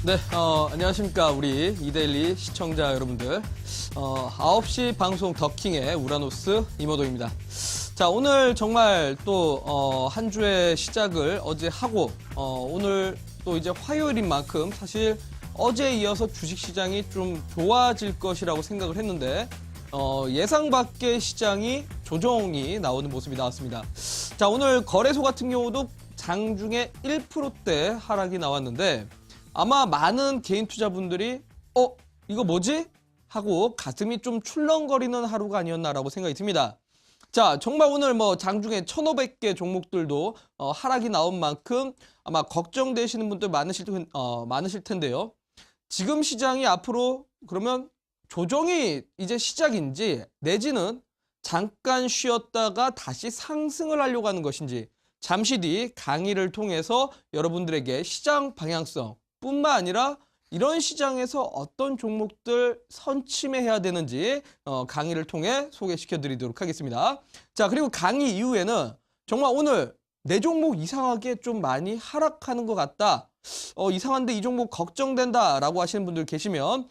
네, 안녕하십니까. 우리 이데일리 시청자 여러분들. 9시 방송 더킹의 우라노스 이모도입니다. 자, 오늘 정말 또, 한 주의 시작을 어제 하고, 오늘 또 이제 화요일인 만큼 사실 어제에 이어서 주식시장이 좀 좋아질 것이라고 생각을 했는데, 예상 밖의 시장이 조정이 나오는 모습이 나왔습니다. 자, 오늘 거래소 같은 경우도 장중에 1%대 하락이 나왔는데, 아마 많은 개인 투자분들이 이거 뭐지? 하고 가슴이 좀 출렁거리는 하루가 아니었나라고 생각이 듭니다. 자, 정말 오늘 뭐 장중에 1,500개 종목들도 하락이 나온 만큼 아마 걱정되시는 분들 많으실 텐데요. 지금 시장이 앞으로 그러면 조정이 이제 시작인지 내지는 잠깐 쉬었다가 다시 상승을 하려고 하는 것인지 잠시 뒤 강의를 통해서 여러분들에게 시장 방향성 뿐만 아니라 이런 시장에서 어떤 종목들 선침해야 되는지 강의를 통해 소개시켜 드리도록 하겠습니다. 자, 그리고 강의 이후에는 정말 오늘 내 종목 이상하게 좀 많이 하락하는 것 같다. 이상한데 이 종목 걱정된다라고 하시는 분들 계시면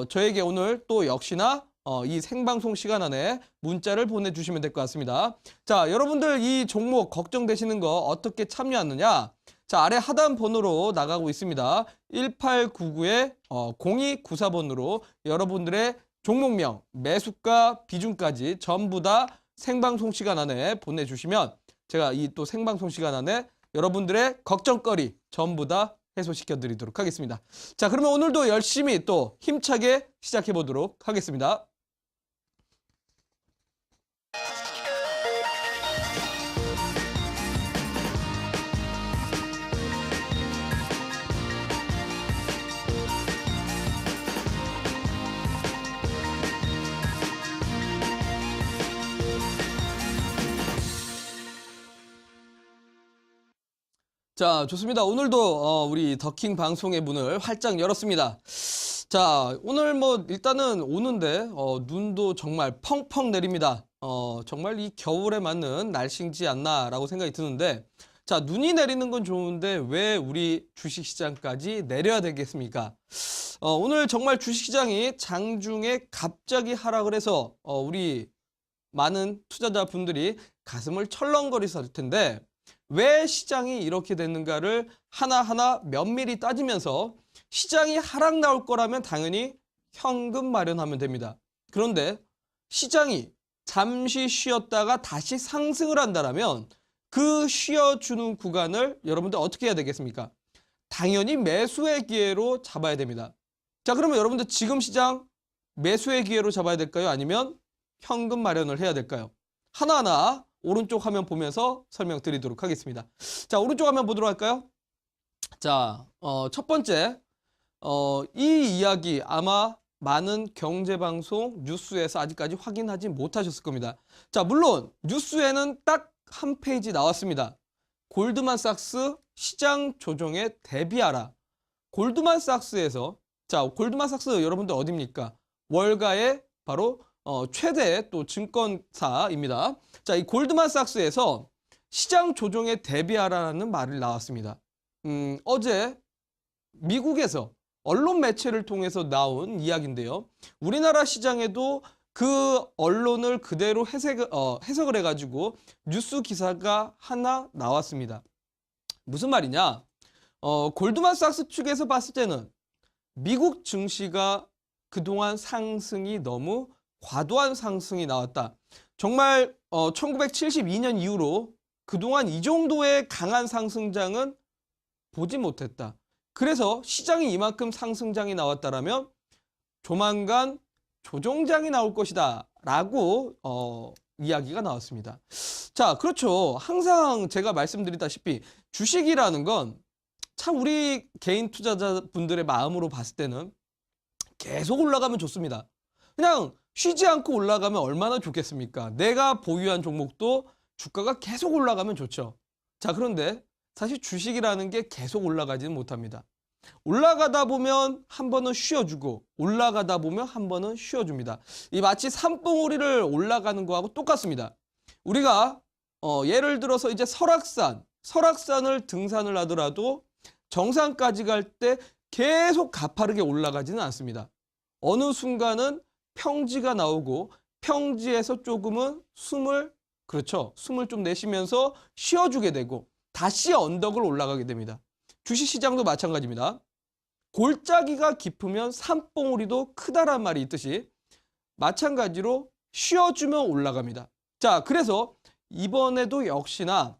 저에게 오늘 또 역시나 이 생방송 시간 안에 문자를 보내주시면 될 것 같습니다. 자, 여러분들 이 종목 걱정되시는 거 어떻게 참여하느냐? 자, 아래 하단 번호로 나가고 있습니다. 1899-0294번으로 여러분들의 종목명, 매수가, 비중까지 전부 다 생방송 시간 안에 보내주시면 제가 이 또 생방송 시간 안에 여러분들의 걱정거리 전부 다 해소시켜 드리도록 하겠습니다. 자, 그러면 오늘도 열심히 또 힘차게 시작해 보도록 하겠습니다. 자, 좋습니다. 오늘도 우리 더킹 방송의 문을 활짝 열었습니다. 자, 오늘 뭐 일단은 오는데 눈도 정말 펑펑 내립니다. 정말 이 겨울에 맞는 날씨인지 않나라고 생각이 드는데, 자, 눈이 내리는 건 좋은데 왜 우리 주식시장까지 내려야 되겠습니까? 오늘 정말 주식시장이 장중에 갑자기 하락을 해서 우리 많은 투자자분들이 가슴을 철렁거리셨을 텐데, 왜 시장이 이렇게 됐는가를 하나하나 면밀히 따지면서 시장이 하락 나올 거라면 당연히 현금 마련하면 됩니다. 그런데 시장이 잠시 쉬었다가 다시 상승을 한다면 그 쉬어주는 구간을 여러분들 어떻게 해야 되겠습니까? 당연히 매수의 기회로 잡아야 됩니다. 자, 그러면 여러분들 지금 시장 매수의 기회로 잡아야 될까요? 아니면 현금 마련을 해야 될까요? 하나하나 오른쪽 화면 보면서 설명드리도록 하겠습니다. 자, 오른쪽 화면 보도록 할까요? 자, 첫 번째, 이 이야기 아마 많은 경제방송 뉴스에서 아직까지 확인하지 못하셨을 겁니다. 자, 물론 뉴스에는 딱 한 페이지 나왔습니다. 골드만삭스 시장 조정에 대비하라. 골드만삭스에서, 자, 골드만삭스 여러분들 어디입니까? 월가의 바로 최대 또 증권사입니다. 자, 이 골드만삭스에서 시장 조정에 대비하라는 말을 나왔습니다. 어제 미국에서 언론 매체를 통해서 나온 이야기인데요. 우리나라 시장에도 그 언론을 그대로 해석을 해가지고 뉴스 기사가 하나 나왔습니다. 무슨 말이냐? 골드만삭스 측에서 봤을 때는 미국 증시가 그동안 상승이 너무 과도한 상승이 나왔다. 정말 1972년 이후로 그동안 이 정도의 강한 상승장은 보지 못했다. 그래서 시장이 이만큼 상승장이 나왔다라면 조만간 조정장이 나올 것이다 라고 이야기가 나왔습니다. 자, 그렇죠. 항상 제가 말씀드리다시피 주식이라는 건 참 우리 개인 투자자분들의 마음으로 봤을 때는 계속 올라가면 좋습니다. 그냥 쉬지 않고 올라가면 얼마나 좋겠습니까? 내가 보유한 종목도 주가가 계속 올라가면 좋죠. 자, 그런데 사실 주식이라는 게 계속 올라가지는 못합니다. 올라가다 보면 한 번은 쉬어주고 올라가다 보면 한 번은 쉬어줍니다. 이 마치 산봉우리를 올라가는 거하고 똑같습니다. 우리가 예를 들어서 이제 설악산을 등산을 하더라도 정상까지 갈 때 계속 가파르게 올라가지는 않습니다. 어느 순간은 평지가 나오고 평지에서 조금은 숨을 좀 내쉬면서 쉬어주게 되고 다시 언덕을 올라가게 됩니다. 주식시장도 마찬가지입니다. 골짜기가 깊으면 산봉우리도 크다란 말이 있듯이 마찬가지로 쉬어주면 올라갑니다. 자, 그래서 이번에도 역시나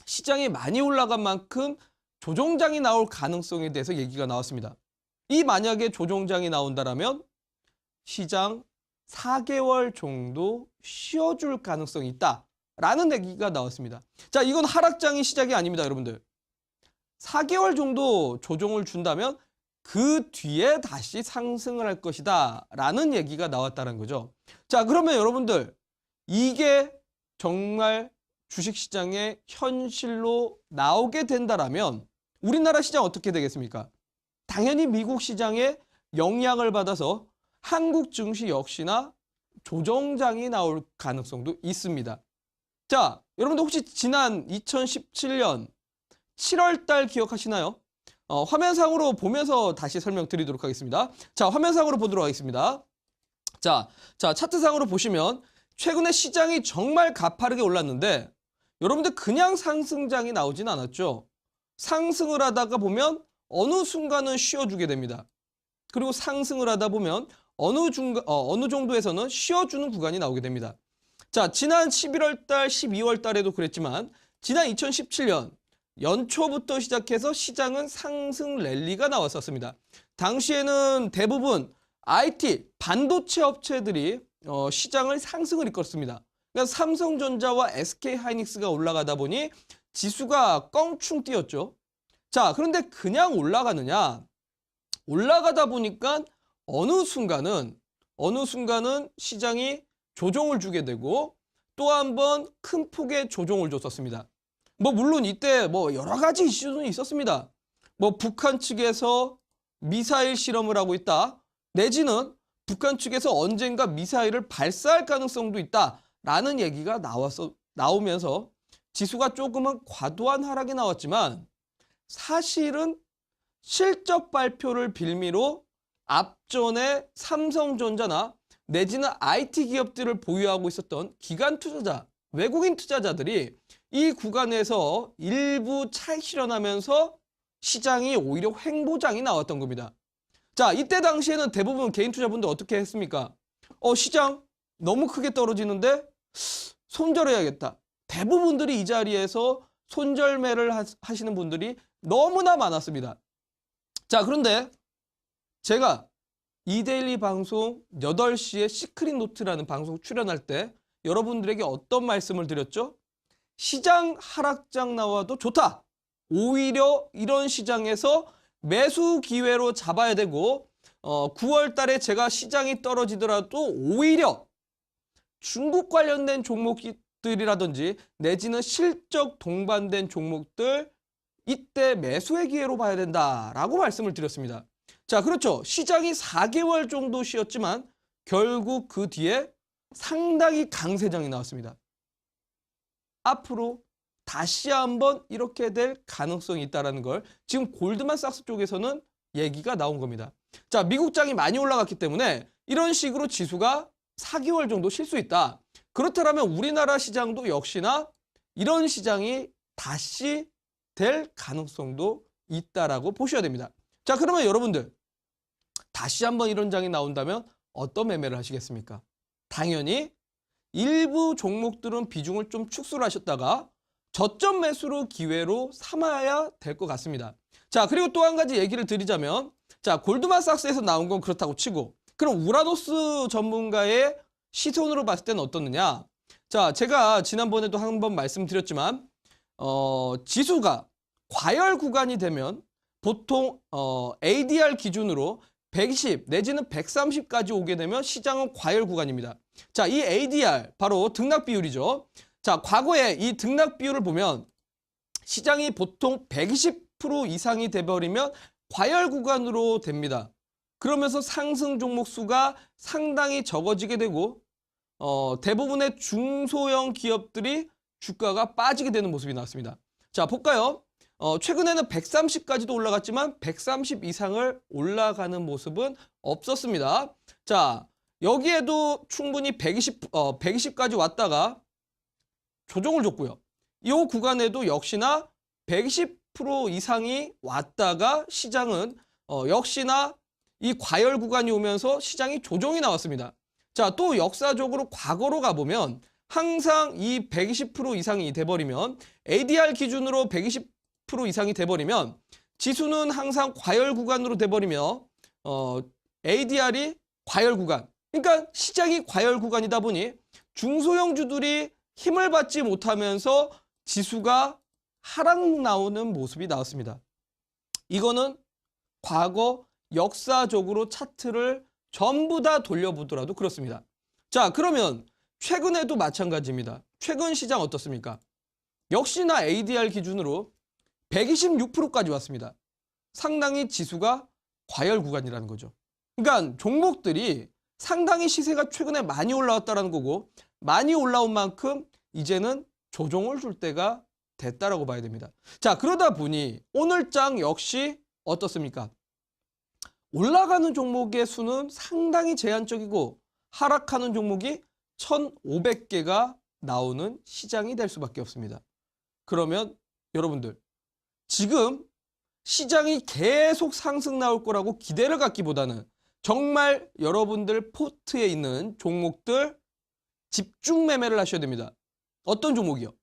시장이 많이 올라간 만큼 조정장이 나올 가능성에 대해서 얘기가 나왔습니다. 이 만약에 조정장이 나온다면 시장 4개월 정도 쉬어줄 가능성이 있다라는 얘기가 나왔습니다. 자, 이건 하락장이 시작이 아닙니다, 여러분들. 4개월 정도 조정을 준다면 그 뒤에 다시 상승을 할 것이다 라는 얘기가 나왔다는 거죠. 자, 그러면 여러분들 이게 정말 주식시장의 현실로 나오게 된다라면 우리나라 시장 어떻게 되겠습니까? 당연히 미국 시장에 영향을 받아서 한국 증시 역시나 조정장이 나올 가능성도 있습니다. 자, 여러분들 혹시 지난 2017년 7월 달 기억하시나요? 화면상으로 보면서 다시 설명드리도록 하겠습니다. 자, 화면상으로 보도록 하겠습니다. 자, 차트상으로 보시면 최근에 시장이 정말 가파르게 올랐는데 여러분들 그냥 상승장이 나오진 않았죠. 상승을 하다가 보면 어느 순간은 쉬어주게 됩니다. 그리고 상승을 하다 보면 어느 정도에서는 쉬어주는 구간이 나오게 됩니다. 자, 지난 11월 달, 12월 달에도 그랬지만 지난 2017년 연초부터 시작해서 시장은 상승 랠리가 나왔었습니다. 당시에는 대부분 IT, 반도체 업체들이 시장을 상승을 이끌었습니다. 그러니까 삼성전자와 SK하이닉스가 올라가다 보니 지수가 껑충 뛰었죠. 자, 그런데 그냥 올라가느냐? 올라가다 보니까 어느 순간은 시장이 조정을 주게 되고 또 한 번 큰 폭의 조정을 줬었습니다. 물론 이때 여러 가지 이슈는 있었습니다. 북한 측에서 미사일 실험을 하고 있다. 내지는 북한 측에서 언젠가 미사일을 발사할 가능성도 있다라는 얘기가 나오면서 지수가 조금은 과도한 하락이 나왔지만 사실은 실적 발표를 빌미로 앞전에 삼성전자나 내지는 IT 기업들을 보유하고 있었던 기관 투자자, 외국인 투자자들이 이 구간에서 일부 차익 실현하면서 시장이 오히려 횡보장이 나왔던 겁니다. 자, 이때 당시에는 대부분 개인 투자분들 어떻게 했습니까? 시장 너무 크게 떨어지는데 손절해야겠다. 대부분들이 이 자리에서 손절매를 하시는 분들이 너무나 많았습니다. 자, 그런데 제가 이데일리 방송 8시에 시크릿 노트라는 방송 출연할 때 여러분들에게 어떤 말씀을 드렸죠? 시장 하락장 나와도 좋다. 오히려 이런 시장에서 매수 기회로 잡아야 되고 9월 달에 제가 시장이 떨어지더라도 오히려 중국 관련된 종목들이라든지 내지는 실적 동반된 종목들 이때 매수의 기회로 봐야 된다라고 말씀을 드렸습니다. 자, 그렇죠. 시장이 4개월 정도 쉬었지만 결국 그 뒤에 상당히 강세장이 나왔습니다. 앞으로 다시 한번 이렇게 될 가능성이 있다는 걸 지금 골드만삭스 쪽에서는 얘기가 나온 겁니다. 자, 미국장이 많이 올라갔기 때문에 이런 식으로 지수가 4개월 정도 쉴 수 있다. 그렇다면 우리나라 시장도 역시나 이런 시장이 다시 될 가능성도 있다라고 보셔야 됩니다. 자, 그러면 여러분들 다시 한번 이런 장이 나온다면 어떤 매매를 하시겠습니까? 당연히 일부 종목들은 비중을 좀 축소를 하셨다가 저점 매수로 기회로 삼아야 될 것 같습니다. 자, 그리고 또 한 가지 얘기를 드리자면 자, 골드만삭스에서 나온 건 그렇다고 치고 그럼 우라노스 전문가의 시선으로 봤을 때는 어떻느냐? 자, 제가 지난번에도 한번 말씀드렸지만 지수가 과열 구간이 되면 보통 ADR 기준으로 120 내지는 130까지 오게 되면 시장은 과열 구간입니다. 자, 이 ADR 바로 등락 비율이죠. 자, 과거에 이 등락 비율을 보면 시장이 보통 120% 이상이 돼버리면 과열 구간으로 됩니다. 그러면서 상승 종목 수가 상당히 적어지게 되고 대부분의 중소형 기업들이 주가가 빠지게 되는 모습이 나왔습니다. 자, 볼까요? 최근에는 130까지도 올라갔지만 130 이상을 올라가는 모습은 없었습니다. 자, 여기에도 충분히 120까지 왔다가 조정을 줬고요. 이 구간에도 역시나 120% 이상이 왔다가 시장은 역시나 이 과열 구간이 오면서 시장이 조정이 나왔습니다. 자, 또 역사적으로 과거로 가보면 항상 이 120% 이상이 돼버리면 ADR 기준으로 120% 이상이 돼버리면 지수는 항상 과열 구간으로 돼버리며 ADR이 과열 구간, 그러니까 시장이 과열 구간이다 보니 중소형주들이 힘을 받지 못하면서 지수가 하락 나오는 모습이 나왔습니다. 이거는 과거 역사적으로 차트를 전부 다 돌려보더라도 그렇습니다. 자, 그러면 최근에도 마찬가지입니다. 최근 시장 어떻습니까? 역시나 ADR 기준으로 126%까지 왔습니다. 상당히 지수가 과열 구간이라는 거죠. 그러니까 종목들이 상당히 시세가 최근에 많이 올라왔다는 거고 많이 올라온 만큼 이제는 조정을 줄 때가 됐다라고 봐야 됩니다. 자, 그러다 보니 오늘장 역시 어떻습니까? 올라가는 종목의 수는 상당히 제한적이고 하락하는 종목이 1,500개가 나오는 시장이 될 수밖에 없습니다. 그러면 여러분들 지금 시장이 계속 상승 나올 거라고 기대를 갖기보다는 정말 여러분들 포트에 있는 종목들 집중 매매를 하셔야 됩니다. 어떤 종목이요?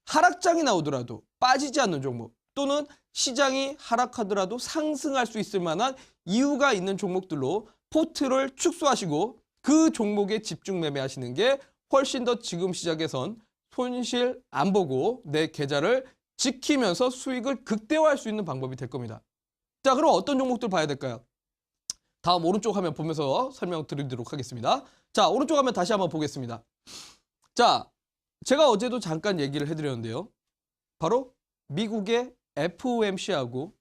하락장이 나오더라도 빠지지 않는 종목 또는 시장이 하락하더라도 상승할 수 있을 만한 이유가 있는 종목들로 포트를 축소하시고 그 종목에 집중 매매하시는 게 훨씬 더 지금 시작에선 손실 안 보고 내 계좌를 지키면서 수익을 극대화할 수 있는 방법이 될 겁니다. 자, 그럼 어떤 종목들 봐야 될까요? 다음 오른쪽 화면 보면서 설명드리도록 하겠습니다. 자, 오른쪽 화면 다시 한번 보겠습니다. 자, 제가 어제도 잠깐 얘기를 해드렸는데요. 바로 미국의 FOMC하고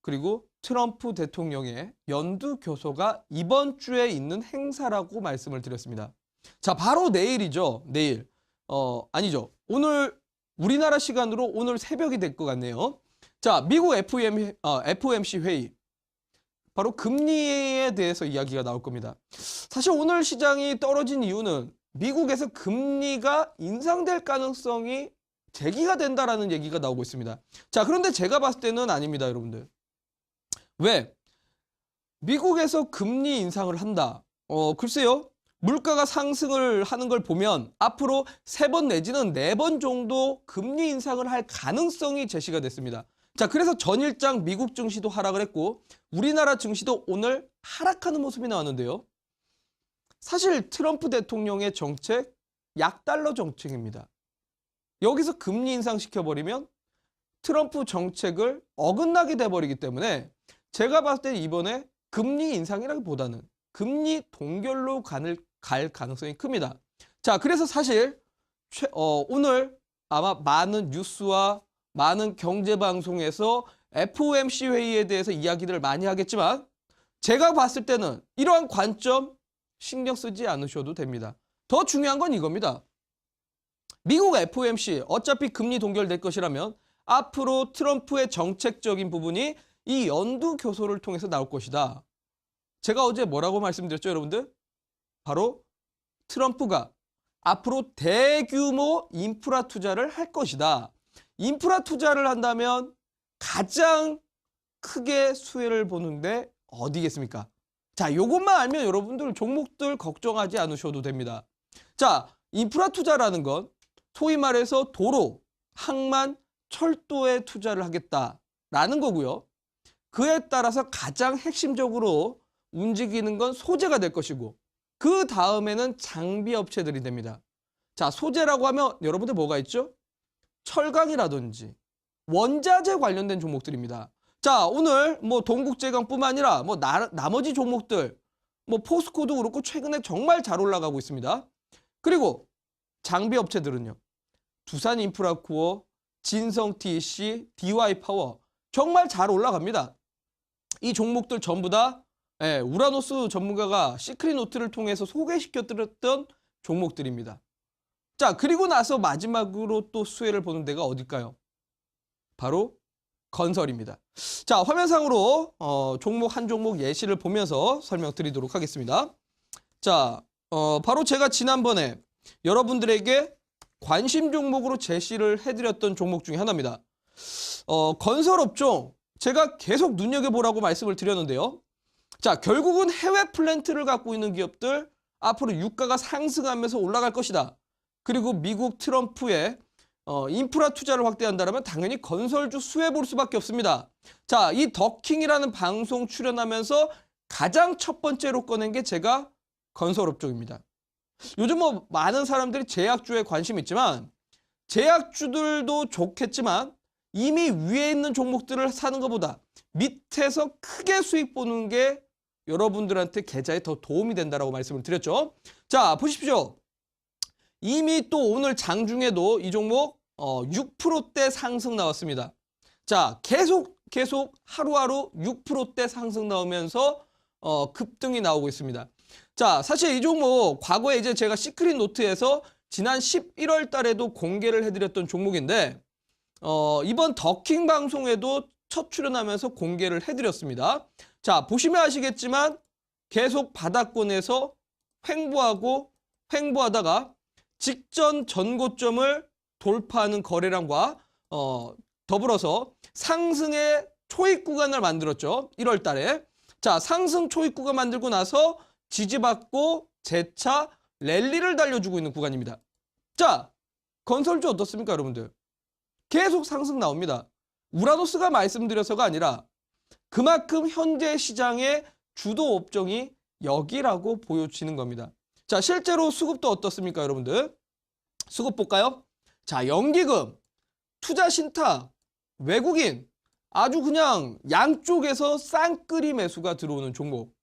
그리고 트럼프 대통령의 연두 교소가 이번 주에 있는 행사라고 말씀을 드렸습니다. 자, 바로 내일이죠. 내일. 아니죠. 오늘 우리나라 시간으로 오늘 새벽이 될 것 같네요. 자, 미국 FOMC 회의. 바로 금리에 대해서 이야기가 나올 겁니다. 사실 오늘 시장이 떨어진 이유는 미국에서 금리가 인상될 가능성이 제기가 된다라는 얘기가 나오고 있습니다. 자, 그런데 제가 봤을 때는 아닙니다, 여러분들. 왜? 미국에서 금리 인상을 한다. 글쎄요. 물가가 상승을 하는 걸 보면 앞으로 3번 내지는 4번 정도 금리 인상을 할 가능성이 제시가 됐습니다. 자, 그래서 전일장 미국 증시도 하락을 했고 우리나라 증시도 오늘 하락하는 모습이 나왔는데요. 사실 트럼프 대통령의 정책 약달러 정책입니다. 여기서 금리 인상시켜버리면 트럼프 정책을 어긋나게 돼버리기 때문에 제가 봤을 때 이번에 금리 인상이라기보다는 금리 동결로 갈 가능성이 큽니다. 자, 그래서 사실 오늘 아마 많은 뉴스와 많은 경제방송에서 FOMC 회의에 대해서 이야기들을 많이 하겠지만 제가 봤을 때는 이러한 관점 신경 쓰지 않으셔도 됩니다. 더 중요한 건 이겁니다. 미국 FOMC 어차피 금리 동결될 것이라면 앞으로 트럼프의 정책적인 부분이 이 연두 교소를 통해서 나올 것이다. 제가 어제 뭐라고 말씀드렸죠, 여러분들? 바로 트럼프가 앞으로 대규모 인프라 투자를 할 것이다. 인프라 투자를 한다면 가장 크게 수혜를 보는데 어디겠습니까? 자, 요것만 알면 여러분들 종목들 걱정하지 않으셔도 됩니다. 자, 인프라 투자라는 건 소위 말해서 도로, 항만, 철도에 투자를 하겠다라는 거고요. 그에 따라서 가장 핵심적으로 움직이는 건 소재가 될 것이고 그 다음에는 장비 업체들이 됩니다. 자, 소재라고 하면 여러분들 뭐가 있죠? 철강이라든지 원자재 관련된 종목들입니다. 자, 오늘 뭐 동국제강뿐만 아니라 뭐 나머지 종목들 뭐 포스코도 그렇고 최근에 정말 잘 올라가고 있습니다. 그리고 장비 업체들은요. 두산인프라코어, 진성TC, DY파워 정말 잘 올라갑니다. 이 종목들 전부 다 우라노스 전문가가 시크릿노트를 통해서 소개시켜드렸던 종목들입니다. 자, 그리고 나서 마지막으로 또 수혜를 보는 데가 어딜까요? 바로 건설입니다. 자, 화면상으로 종목 한 종목 예시를 보면서 설명드리도록 하겠습니다. 자, 바로 제가 지난번에 여러분들에게 관심 종목으로 제시를 해드렸던 종목 중에 하나입니다. 건설업종 제가 계속 눈여겨보라고 말씀을 드렸는데요. 자, 결국은 해외 플랜트를 갖고 있는 기업들 앞으로 유가가 상승하면서 올라갈 것이다. 그리고 미국 트럼프의 인프라 투자를 확대한다면 당연히 건설주 수혜 볼 수밖에 없습니다. 자, 이 더킹이라는 방송 출연하면서 가장 첫 번째로 꺼낸 게 제가 건설업종입니다. 요즘 뭐 많은 사람들이 제약주에 관심이 있지만 제약주들도 좋겠지만 이미 위에 있는 종목들을 사는 것보다 밑에서 크게 수익 보는 게 여러분들한테 계좌에 더 도움이 된다라고 말씀을 드렸죠. 자, 보십시오. 이미 또 오늘 장중에도 이 종목 6%대 상승 나왔습니다. 자, 계속 하루하루 6%대 상승 나오면서 급등이 나오고 있습니다. 자, 사실 이 종목 과거에 이제 제가 시크릿 노트에서 지난 11월 달에도 공개를 해드렸던 종목인데 이번 더킹 방송에도 첫 출연하면서 공개를 해드렸습니다. 자, 보시면 아시겠지만 계속 바닥권에서 횡보하다가 직전 전고점을 돌파하는 거래량과 더불어서 상승의 초입 구간을 만들었죠. 1월 달에. 자, 상승 초입 구간 만들고 나서 지지받고 재차 랠리를 달려주고 있는 구간입니다. 자, 건설주 어떻습니까, 여러분들? 계속 상승 나옵니다. 우라노스가 말씀드려서가 아니라 그만큼 현재 시장의 주도 업종이 여기라고 보여지는 겁니다. 자, 실제로 수급도 어떻습니까, 여러분들? 수급 볼까요? 자, 연기금, 투자신탁, 외국인, 아주 그냥 양쪽에서 쌍끌이 매수가 들어오는 종목.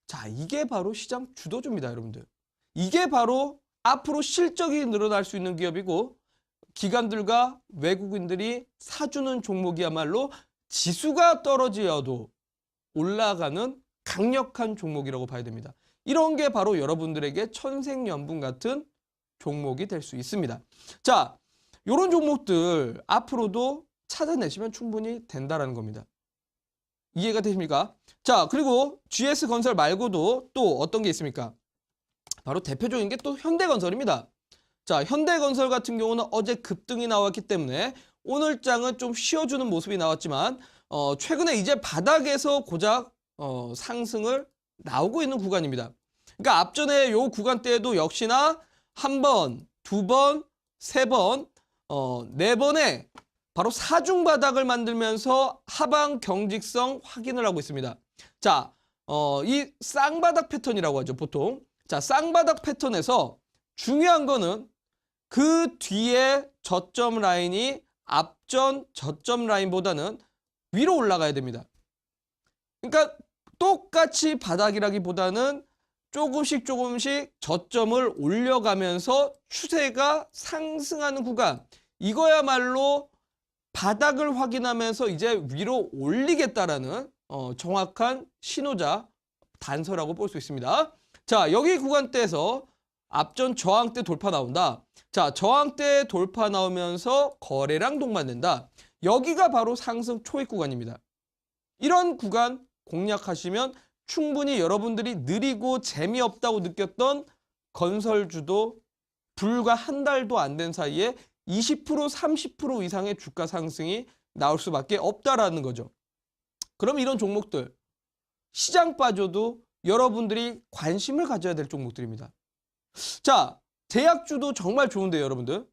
자, 이게 바로 시장 주도주입니다, 여러분들. 이게 바로 앞으로 실적이 늘어날 수 있는 기업이고 기관들과 외국인들이 사주는 종목이야말로 지수가 떨어지어도 올라가는 강력한 종목이라고 봐야 됩니다. 이런 게 바로 여러분들에게 천생연분 같은 종목이 될 수 있습니다. 자, 이런 종목들 앞으로도 찾아내시면 충분히 된다라는 겁니다. 이해가 되십니까? 자, 그리고 GS건설 말고도 또 어떤 게 있습니까? 바로 대표적인 게 또 현대건설입니다. 자, 현대건설 같은 경우는 어제 급등이 나왔기 때문에 오늘 장은 좀 쉬어주는 모습이 나왔지만 최근에 이제 바닥에서 고작 상승을 나오고 있는 구간입니다. 그러니까 앞전에 요 구간대에도 역시나 한 번, 두 번, 세 번, 네 번의 바로 사중 바닥을 만들면서 하방 경직성 확인을 하고 있습니다. 자, 이 쌍바닥 패턴이라고 하죠, 보통. 자, 쌍바닥 패턴에서 중요한 거는 그 뒤에 저점 라인이 앞전 저점 라인보다는 위로 올라가야 됩니다. 그러니까 똑같이 바닥이라기보다는 조금씩 저점을 올려가면서 추세가 상승하는 구간. 이거야말로 바닥을 확인하면서 이제 위로 올리겠다라는 정확한 신호자 단서라고 볼 수 있습니다. 자, 여기 구간대에서 앞전 저항대 돌파 나온다. 자, 저항대 돌파 나오면서 거래량 동반된다. 여기가 바로 상승 초입 구간입니다. 이런 구간 공략하시면 충분히 여러분들이 느리고 재미없다고 느꼈던 건설주도 불과 한 달도 안 된 사이에 20% 30% 이상의 주가 상승이 나올 수밖에 없다라는 거죠. 그럼 이런 종목들 시장 빠져도 여러분들이 관심을 가져야 될 종목들입니다. 자, 제약주도 정말 좋은데요, 여러분들.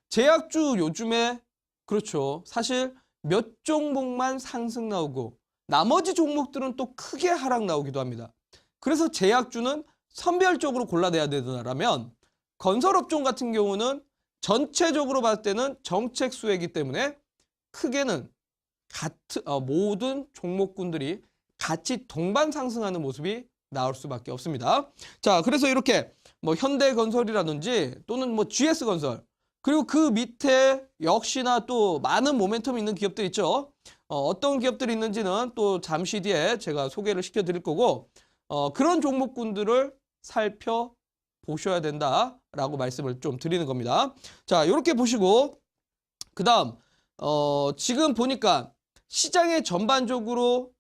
제약주 요즘에 그렇죠. 사실 몇 종목만 상승 나오고 나머지 종목들은 또 크게 하락 나오기도 합니다. 그래서 제약주는 선별적으로 골라내야 되더라면 건설업종 같은 경우는 전체적으로 봤을 때는 정책 수혜이기 때문에 크게는 모든 종목군들이 같이 동반 상승하는 모습이 나올 수밖에 없습니다. 자, 그래서 이렇게 뭐 현대건설이라든지 또는 뭐 GS건설 그리고 그 밑에 역시나 또 많은 모멘텀이 있는 기업들 있죠. 어떤 기업들이 있는지는 또 잠시 뒤에 제가 소개를 시켜드릴 거고 그런 종목군들을 살펴보셔야 된다라고 말씀을 좀 드리는 겁니다. 자, 이렇게 보시고 그 다음 지금 보니까 시장에 전반적으로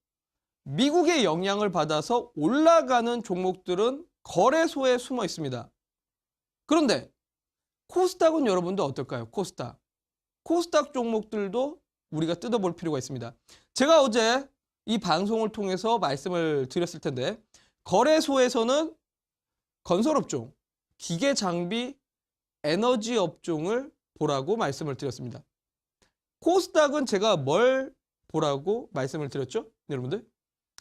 미국의 영향을 받아서 올라가는 종목들은 거래소에 숨어 있습니다. 그런데 코스닥은 여러분들 어떨까요? 코스닥 종목들도 우리가 뜯어볼 필요가 있습니다. 제가 어제 이 방송을 통해서 말씀을 드렸을 텐데 거래소에서는 건설업종, 기계장비, 에너지 업종을 보라고 말씀을 드렸습니다. 코스닥은 제가 뭘 보라고 말씀을 드렸죠? 여러분들?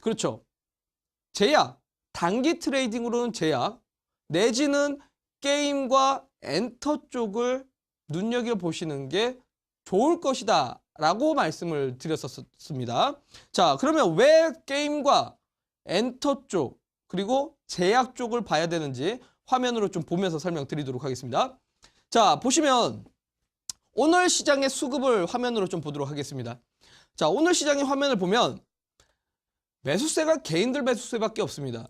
그렇죠. 제약, 단기 트레이딩으로는 제약, 내지는 게임과 엔터 쪽을 눈여겨보시는 게 좋을 것이다 라고 말씀을 드렸었습니다. 자, 그러면 왜 게임과 엔터 쪽 그리고 제약 쪽을 봐야 되는지 화면으로 좀 보면서 설명드리도록 하겠습니다. 자, 보시면 오늘 시장의 수급을 화면으로 좀 보도록 하겠습니다. 자, 오늘 시장의 화면을 보면 매수세가 개인들 매수세밖에 없습니다.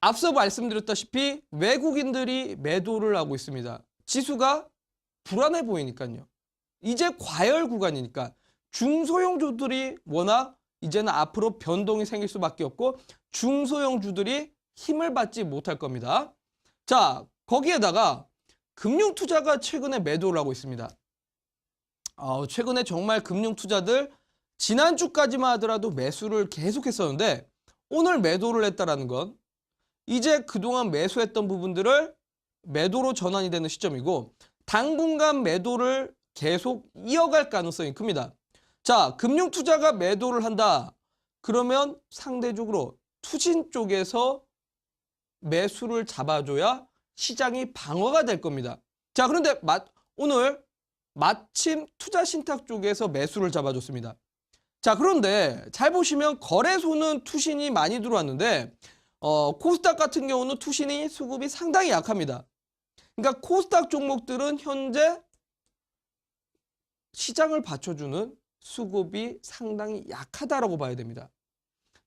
앞서 말씀드렸다시피 외국인들이 매도를 하고 있습니다. 지수가 불안해 보이니까요. 이제 과열 구간이니까 중소형주들이 워낙 이제는 앞으로 변동이 생길 수밖에 없고 중소형주들이 힘을 받지 못할 겁니다. 자, 거기에다가 금융투자가 최근에 매도를 하고 있습니다. 최근에 정말 금융투자들 지난주까지만 하더라도 매수를 계속했었는데 오늘 매도를 했다는 건 이제 그동안 매수했던 부분들을 매도로 전환이 되는 시점이고 당분간 매도를 계속 이어갈 가능성이 큽니다. 자, 금융투자가 매도를 한다. 그러면 상대적으로 투신 쪽에서 매수를 잡아줘야 시장이 방어가 될 겁니다. 자, 그런데 오늘 마침 투자신탁 쪽에서 매수를 잡아줬습니다. 자, 그런데 잘 보시면 거래소는 투신이 많이 들어왔는데 코스닥 같은 경우는 투신이 수급이 상당히 약합니다. 그러니까 코스닥 종목들은 현재 시장을 받쳐주는 수급이 상당히 약하다라고 봐야 됩니다.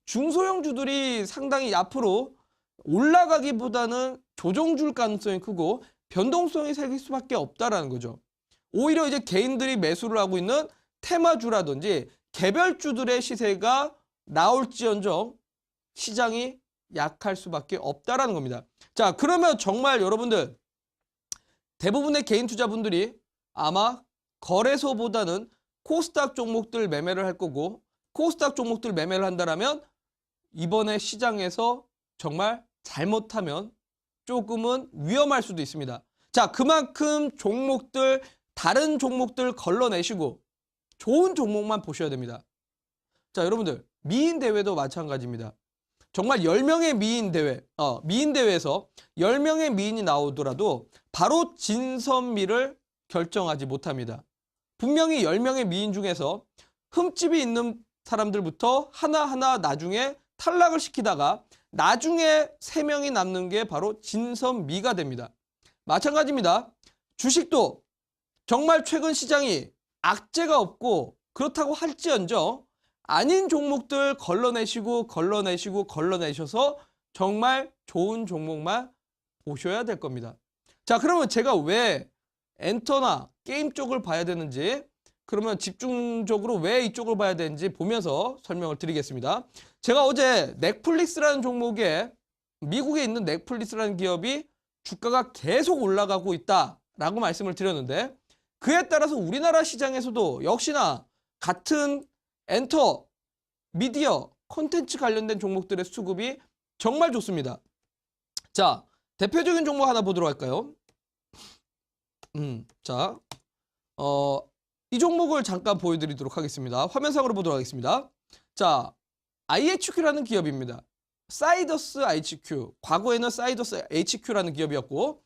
중소형주들이 상당히 앞으로 올라가기보다는 조정 줄 가능성이 크고 변동성이 생길 수밖에 없다라는 거죠. 오히려 이제 개인들이 매수를 하고 있는 테마주라든지 개별주들의 시세가 나올지언정 시장이 약할 수밖에 없다라는 겁니다. 자, 그러면 정말 여러분들 대부분의 개인 투자분들이 아마 거래소보다는 코스닥 종목들 매매를 할 거고 코스닥 종목들 매매를 한다면 이번에 시장에서 정말 잘못하면 조금은 위험할 수도 있습니다. 자, 그만큼 종목들 다른 종목들 걸러내시고 좋은 종목만 보셔야 됩니다. 자, 여러분들 미인 대회도 마찬가지입니다. 정말 10명의 미인 대회, 미인 대회에서 10명의 미인이 나오더라도 바로 진선미를 결정하지 못합니다. 분명히 10명의 미인 중에서 흠집이 있는 사람들부터 하나하나 나중에 탈락을 시키다가 나중에 3명이 남는 게 바로 진선미가 됩니다. 마찬가지입니다. 주식도 정말 최근 시장이 악재가 없고 그렇다고 할지언정 아닌 종목들 걸러내셔서 정말 좋은 종목만 보셔야 될 겁니다. 자, 그러면 제가 왜 엔터나 게임 쪽을 봐야 되는지 그러면 집중적으로 왜 이쪽을 봐야 되는지 보면서 설명을 드리겠습니다. 제가 어제 넷플릭스라는 종목에 미국에 있는 넷플릭스라는 기업이 주가가 계속 올라가고 있다라고 말씀을 드렸는데 그에 따라서 우리나라 시장에서도 역시나 같은 엔터, 미디어, 콘텐츠 관련된 종목들의 수급이 정말 좋습니다. 자, 대표적인 종목 하나 보도록 할까요? 자, 이 종목을 잠깐 보여드리도록 하겠습니다. 화면상으로 보도록 하겠습니다. 자, IHQ라는 기업입니다. 사이더스 HQ, 과거에는 사이더스 HQ라는 기업이었고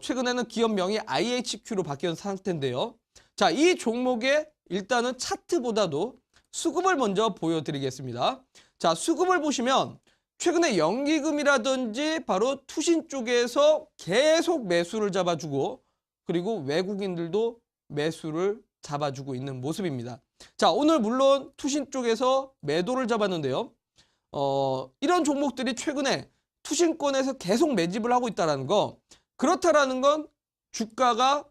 최근에는 기업명이 IHQ로 바뀌은 상태인데요. 자, 이 종목의 일단은 차트보다도 수급을 먼저 보여드리겠습니다. 자, 수급을 보시면 최근에 연기금이라든지 바로 투신 쪽에서 계속 매수를 잡아주고 그리고 외국인들도 매수를 잡아주고 있는 모습입니다. 자, 오늘 물론 투신 쪽에서 매도를 잡았는데요. 이런 종목들이 최근에 투신권에서 계속 매집을 하고 있다는 거, 그렇다라는 건 주가가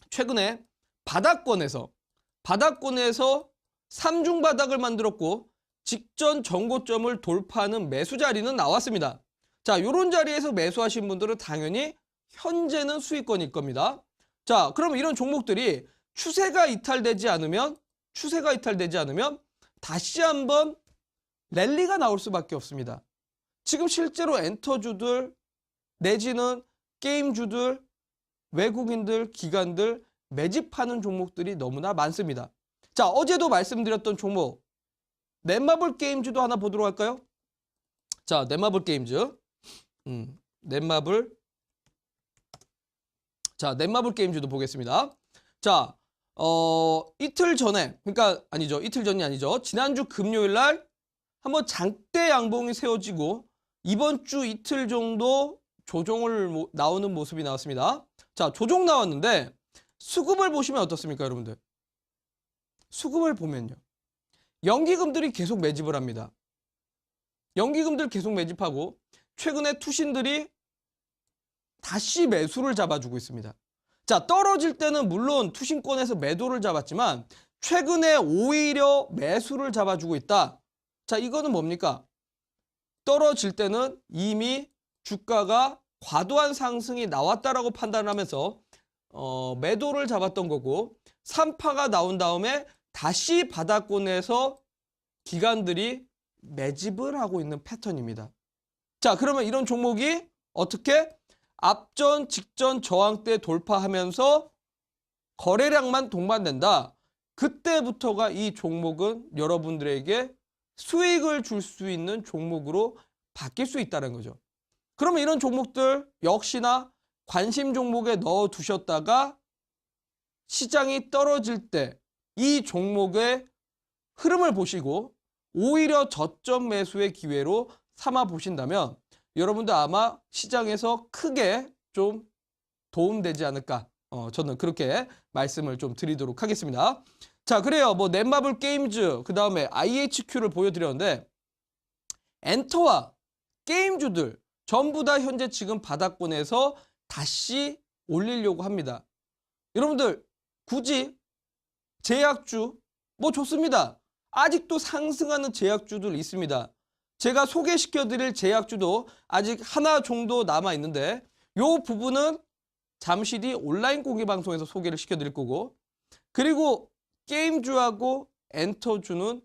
최근에 바닥권에서 삼중 바닥을 만들었고 직전 전고점을 돌파하는 매수 자리는 나왔습니다. 자, 요런 자리에서 매수하신 분들은 당연히 현재는 수익권일 겁니다. 자, 그럼 이런 종목들이 추세가 이탈되지 않으면 다시 한번 랠리가 나올 수밖에 없습니다. 지금 실제로 엔터주들 내지는 게임주들, 외국인들, 기관들 매집하는 종목들이 너무나 많습니다. 자, 어제도 말씀드렸던 종목 넷마블 게임즈도 하나 보도록 할까요? 자, 넷마블 게임즈. 넷마블 게임즈도 보겠습니다. 자, 이틀 전에, 그러니까 아니죠. 이틀 전이 아니죠. 지난주 금요일 날 한번 장대 양봉이 세워지고 이번 주 이틀 정도 조정을 나오는 모습이 나왔습니다. 자, 조정 나왔는데 수급을 보시면 어떻습니까, 여러분들? 수급을 보면요. 연기금들이 계속 매집을 합니다. 연기금들 계속 매집하고 최근에 투신들이 다시 매수를 잡아주고 있습니다. 자, 떨어질 때는 물론 투신권에서 매도를 잡았지만 최근에 오히려 매수를 잡아주고 있다. 자, 이거는 뭡니까? 떨어질 때는 이미 주가가 과도한 상승이 나왔다라고 판단하면서 매도를 잡았던 거고 3파가 나온 다음에 다시 바닥권에서 기관들이 매집을 하고 있는 패턴입니다. 자, 그러면 이런 종목이 어떻게 앞전, 직전 저항대 돌파하면서 거래량만 동반된다. 그때부터가 이 종목은 여러분들에게 수익을 줄 수 있는 종목으로 바뀔 수 있다는 거죠. 그러면 이런 종목들 역시나 관심 종목에 넣어 두셨다가 시장이 떨어질 때 이 종목의 흐름을 보시고 오히려 저점 매수의 기회로 삼아 보신다면 여러분들 아마 시장에서 크게 좀 도움되지 않을까. 저는 그렇게 말씀을 좀 드리도록 하겠습니다. 자, 그래요. 뭐 넷마블 게임즈, 그 다음에 IHQ를 보여드렸는데 엔터와 게임주들 전부 다 현재 지금 바닥권에서 다시 올리려고 합니다. 여러분들 굳이 제약주 뭐 좋습니다. 아직도 상승하는 제약주들 있습니다. 제가 소개시켜드릴 제약주도 아직 하나 정도 남아있는데 이 부분은 잠시 뒤 온라인 공개방송에서 소개를 시켜드릴 거고 그리고 게임주하고 엔터주는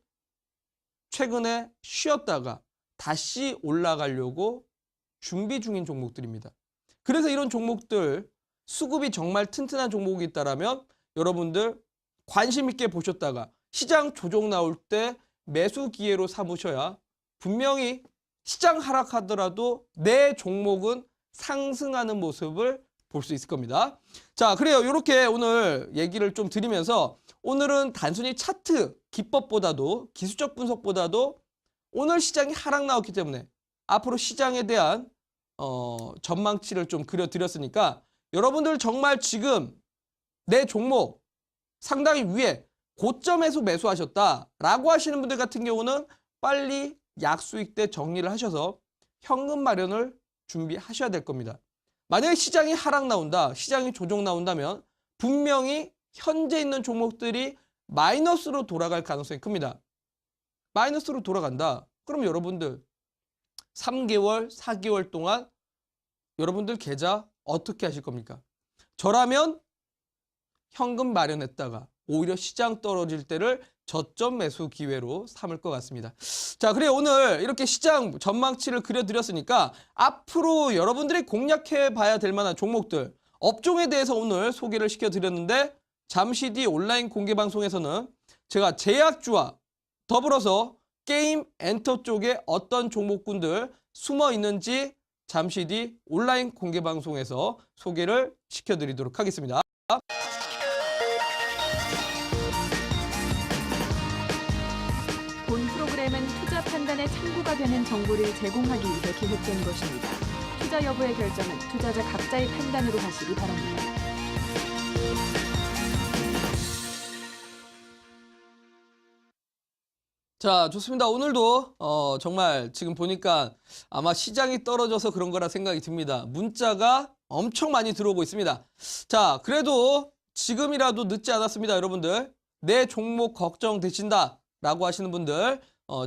최근에 쉬었다가 다시 올라가려고 준비 중인 종목들입니다. 그래서 이런 종목들 수급이 정말 튼튼한 종목이 있다면 여러분들 관심 있게 보셨다가 시장 조정 나올 때 매수 기회로 삼으셔야 분명히 시장 하락하더라도 내 종목은 상승하는 모습을 볼 수 있을 겁니다. 자, 그래요. 이렇게 오늘 얘기를 좀 드리면서 오늘은 단순히 차트 기법보다도 기술적 분석보다도 오늘 시장이 하락 나왔기 때문에 앞으로 시장에 대한 전망치를 좀 그려드렸으니까 여러분들 정말 지금 내 종목 상당히 위에 고점에서 매수하셨다라고 하시는 분들 같은 경우는 빨리 약수익 때 정리를 하셔서 현금 마련을 준비하셔야 될 겁니다. 만약에 시장이 하락 나온다, 시장이 조정 나온다면 분명히 현재 있는 종목들이 마이너스로 돌아갈 가능성이 큽니다. 마이너스로 돌아간다. 그럼 여러분들 3개월, 4개월 동안 여러분들 계좌 어떻게 하실 겁니까? 저라면 현금 마련했다가 오히려 시장 떨어질 때를 저점 매수 기회로 삼을 것 같습니다. 자, 그래 오늘 이렇게 시장 전망치를 그려드렸으니까 앞으로 여러분들이 공략해 봐야 될 만한 종목들, 업종에 대해서 오늘 소개를 시켜드렸는데 잠시 뒤 온라인 공개 방송에서는 제가 제약주와 더불어서 게임, 엔터 쪽에 어떤 종목군들 숨어 있는지 잠시 뒤 온라인 공개 방송에서 소개를 시켜드리도록 하겠습니다. 본 프로그램은 투자 판단에 참고가 되는 정보를 제공하기 위해 기획된 것입니다. 투자 여부의 결정은 투자자 각자의 판단으로 하시기 바랍니다. 자, 좋습니다. 오늘도 정말 지금 보니까 아마 시장이 떨어져서 그런 거라 생각이 듭니다. 문자가 엄청 많이 들어오고 있습니다. 자, 그래도 지금이라도 늦지 않았습니다, 여러분들. 내 종목 걱정되신다라고 하시는 분들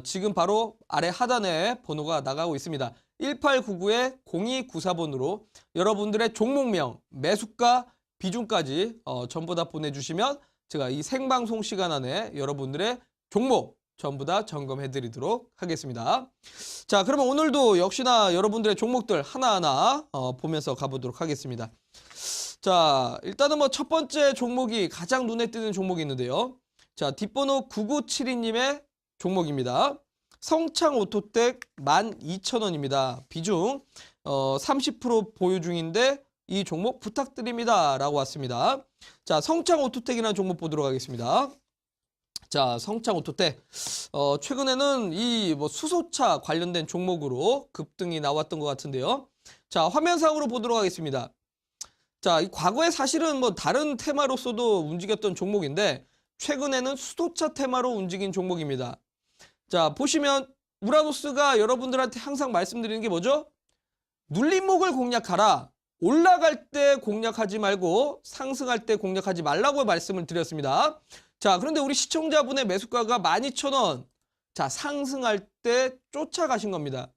지금 바로 아래 하단에 번호가 나가고 있습니다. 1899-0294번으로 여러분들의 종목명, 매수가, 비중까지 전부 다 보내주시면 제가 이 생방송 시간 안에 여러분들의 종목 전부 다 점검해 드리도록 하겠습니다. 자, 그러면 오늘도 역시나 여러분들의 종목들 하나하나 보면서 가보도록 하겠습니다. 자, 일단은 뭐 첫 번째 종목이 가장 눈에 띄는 종목이 있는데요. 자, 뒷번호 9972님의 종목입니다. 성창오토텍 12,000원입니다. 비중 30% 보유 중인데 이 종목 부탁드립니다 라고 왔습니다. 자, 성창오토텍이라는 종목 보도록 하겠습니다. 자, 성창오토텍 최근에는 이 뭐 수소차 관련된 종목으로 급등이 나왔던 것 같은데요. 자, 화면상으로 보도록 하겠습니다. 자, 이 과거에 사실은 뭐 다른 테마로서도 움직였던 종목인데 최근에는 수소차 테마로 움직인 종목입니다. 자, 보시면 우라노스가 여러분들한테 항상 말씀드리는 게 뭐죠? 눌림목을 공략하라. 올라갈 때 공략하지 말고 상승할 때 공략하지 말라고 말씀을 드렸습니다. 자, 그런데 우리 시청자분의 매수가가 12,000원. 자, 상승할 때 쫓아가신 겁니다.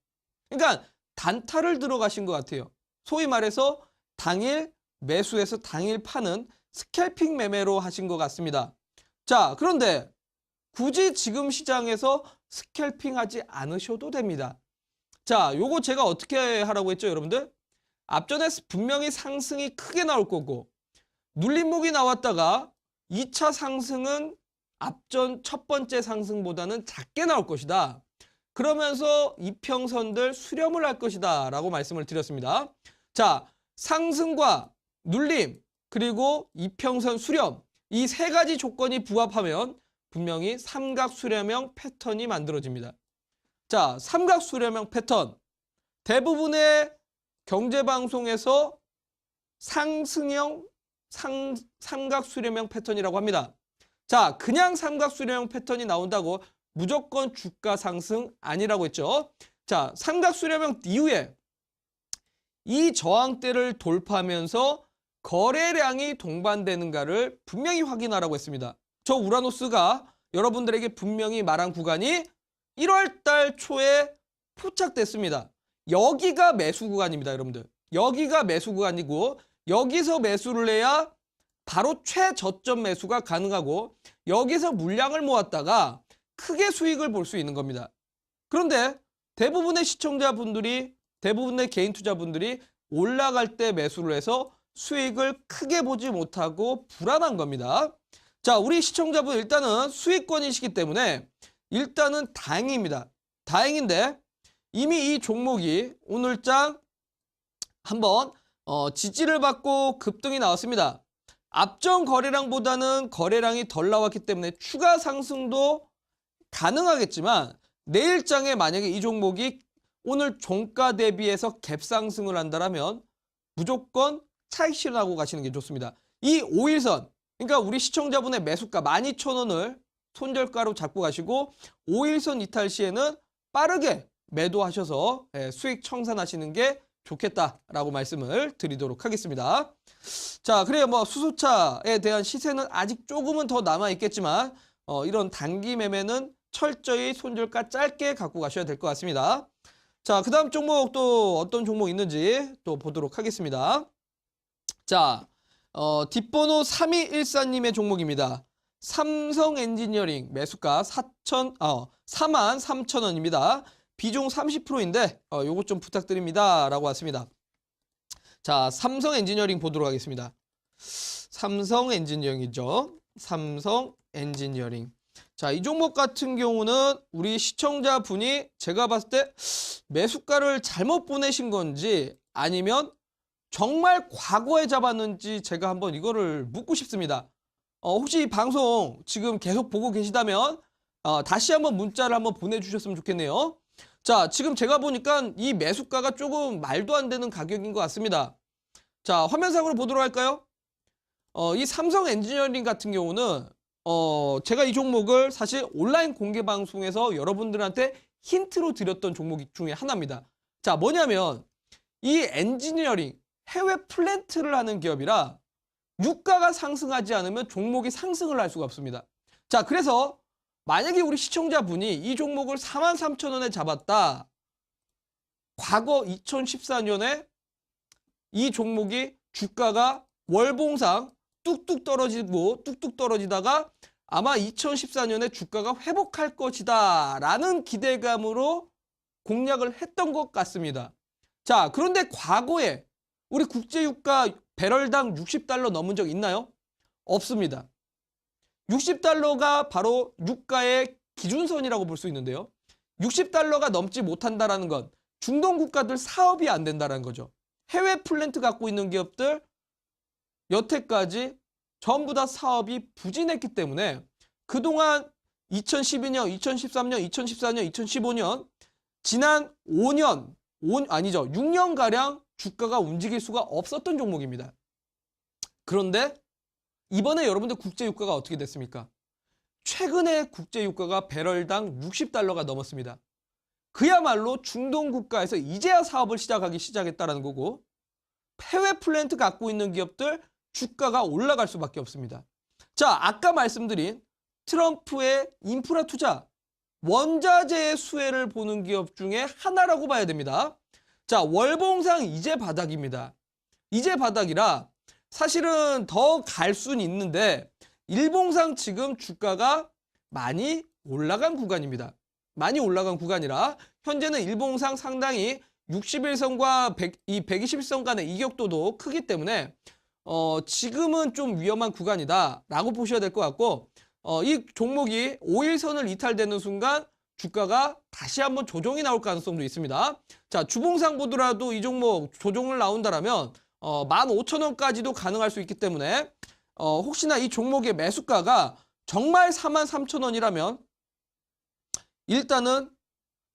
그러니까 단타를 들어가신 것 같아요. 소위 말해서 당일 매수해서 당일 파는 스캘핑 매매로 하신 것 같습니다. 자, 그런데 굳이 지금 시장에서 스캘핑 하지 않으셔도 됩니다. 자, 요거 제가 어떻게 하라고 했죠, 여러분들? 앞전에 분명히 상승이 크게 나올 거고 눌림목이 나왔다가 2차 상승은 앞전 첫 번째 상승보다는 작게 나올 것이다. 그러면서 이평선들 수렴을 할 것이다 라고 말씀을 드렸습니다. 자, 상승과 눌림 그리고 이평선 수렴 이 세 가지 조건이 부합하면 분명히 삼각수렴형 패턴이 만들어집니다. 자, 삼각수렴형 패턴 대부분의 경제방송에서 상승형 삼각수렴형 패턴이라고 합니다. 자, 그냥 삼각수렴형 패턴이 나온다고 무조건 주가 상승 아니라고 했죠. 자, 삼각수렴형 이후에 이 저항대를 돌파하면서 거래량이 동반되는가를 분명히 확인하라고 했습니다. 저 우라노스가 여러분들에게 분명히 말한 구간이 1월달 초에 포착됐습니다. 여기가 매수 구간입니다, 여러분들. 여기가 매수 구간이고 여기서 매수를 해야 바로 최저점 매수가 가능하고 여기서 물량을 모았다가 크게 수익을 볼 수 있는 겁니다. 그런데 대부분의 시청자분들이 대부분의 개인 투자분들이 올라갈 때 매수를 해서 수익을 크게 보지 못하고 불안한 겁니다. 자, 우리 시청자분 일단은 수익권이시기 때문에 일단은 다행입니다. 다행인데 이미 이 종목이 오늘장 한번 지지를 받고 급등이 나왔습니다. 앞전 거래량보다는 거래량이 덜 나왔기 때문에 추가 상승도 가능하겠지만 내일장에 만약에 이 종목이 오늘 종가 대비해서 갭 상승을 한다면 무조건 차익 실현하고 가시는 게 좋습니다. 이 5일선 그러니까 우리 시청자분의 매수가 12,000원을 손절가로 잡고 가시고 5일선 이탈 시에는 빠르게 매도하셔서 수익 청산하시는 게 좋겠다라고 말씀을 드리도록 하겠습니다. 자, 그래요. 뭐 수소차에 대한 시세는 아직 조금은 더 남아 있겠지만 이런 단기 매매는 철저히 손절가 짧게 갖고 가셔야 될 것 같습니다. 자, 그 다음 종목 또 어떤 종목 있는지 또 보도록 하겠습니다. 자, 뒷번호 3214님의 종목입니다. 삼성 엔지니어링 매수가 43,000원입니다. 비중 30%인데 요거 좀 부탁드립니다 라고 왔습니다. 자, 삼성 엔지니어링 보도록 하겠습니다. 삼성 엔지니어링이죠. 삼성 엔지니어링. 자, 이 종목 같은 경우는 우리 시청자분이 제가 봤을 때 매수가를 잘못 보내신 건지 아니면 정말 과거에 잡았는지 제가 한번 이거를 묻고 싶습니다. 혹시 이 방송 지금 계속 보고 계시다면 다시 한번 문자를 한번 보내주셨으면 좋겠네요. 자, 지금 제가 보니까 이 매수가가 조금 말도 안 되는 가격인 것 같습니다. 자, 화면상으로 보도록 할까요? 이 삼성 엔지니어링 같은 경우는 제가 이 종목을 사실 온라인 공개 방송에서 여러분들한테 힌트로 드렸던 종목 중에 하나입니다. 자, 뭐냐면 이 엔지니어링 해외 플랜트를 하는 기업이라 유가가 상승하지 않으면 종목이 상승을 할 수가 없습니다. 자, 그래서 만약에 우리 시청자분이 이 종목을 43,000원에 잡았다. 과거 2014년에 이 종목이 주가가 월봉상 뚝뚝 떨어지다가 아마 2014년에 주가가 회복할 것이다 라는 기대감으로 공략을 했던 것 같습니다. 자, 그런데 과거에 우리 국제유가 배럴당 60달러 넘은 적 있나요? 없습니다. 60달러가 바로 유가의 기준선이라고 볼 수 있는데요. 60달러가 넘지 못한다는 건 중동 국가들 사업이 안 된다는 거죠. 해외 플랜트 갖고 있는 기업들 여태까지 전부 다 사업이 부진했기 때문에 그동안 2012년, 2013년, 2014년, 2015년 지난 6년가량 주가가 움직일 수가 없었던 종목입니다. 그런데 이번에 여러분들 국제유가가 어떻게 됐습니까? 최근에 국제유가가 배럴당 60달러가 넘었습니다. 그야말로 중동 국가에서 이제야 사업을 시작했다는 거고 해외 플랜트 갖고 있는 기업들 주가가 올라갈 수밖에 없습니다. 자, 아까 말씀드린 트럼프의 인프라 투자, 원자재의 수혜를 보는 기업 중에 하나라고 봐야 됩니다. 자, 월봉상 이제 바닥입니다. 이제 바닥이라 사실은 더 갈 수는 있는데 일봉상 지금 주가가 많이 올라간 구간입니다. 많이 올라간 구간이라 현재는 일봉상 상당히 61선과 121선 간의 이격도도 크기 때문에 지금은 좀 위험한 구간이다라고 보셔야 될 것 같고 이 종목이 5일선을 이탈되는 순간 주가가 다시 한번 조정이 나올 가능성도 있습니다. 자, 주봉상 보더라도 이 종목 조정을 나온다라면 15,000원까지도 가능할 수 있기 때문에 혹시나 이 종목의 매수가가 정말 43,000원이라면 일단은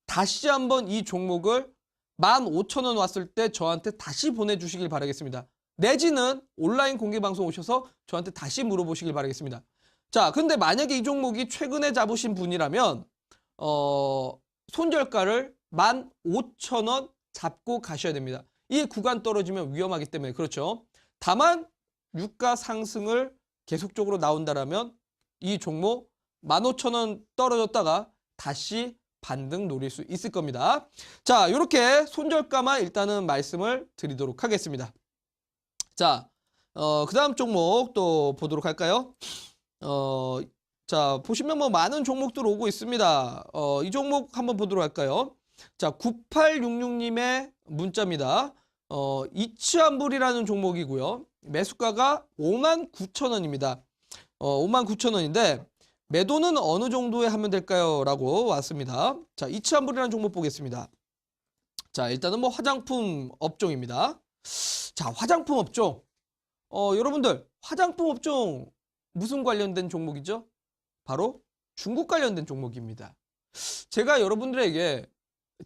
다시 한번 이 종목을 15,000원 왔을 때 저한테 다시 보내주시길 바라겠습니다. 내지는 온라인 공개방송 오셔서 저한테 다시 물어보시길 바라겠습니다. 자, 근데 만약에 이 종목이 최근에 잡으신 분이라면 손절가를 15,000원 잡고 가셔야 됩니다. 이 구간 떨어지면 위험하기 때문에 그렇죠. 다만 유가 상승을 계속적으로 나온다라면 이 종목 15,000원 떨어졌다가 다시 반등 노릴 수 있을 겁니다. 자, 이렇게 손절가만 일단은 말씀을 드리도록 하겠습니다. 자, 그 다음 종목 또 보도록 할까요? 자, 보시면 뭐 많은 종목들 오고 있습니다. 이 종목 한번 보도록 할까요? 자, 9866님의 문자입니다. 이츠한불이라는 종목이고요. 매수가가 59,000원입니다. 59,000원인데 매도는 어느 정도에 하면 될까요? 라고 왔습니다. 자, 이츠한불이라는 종목 보겠습니다. 자, 일단은 뭐 화장품 업종입니다. 자, 화장품 업종. 여러분들, 화장품 업종 무슨 관련된 종목이죠? 바로 중국 관련된 종목입니다. 제가 여러분들에게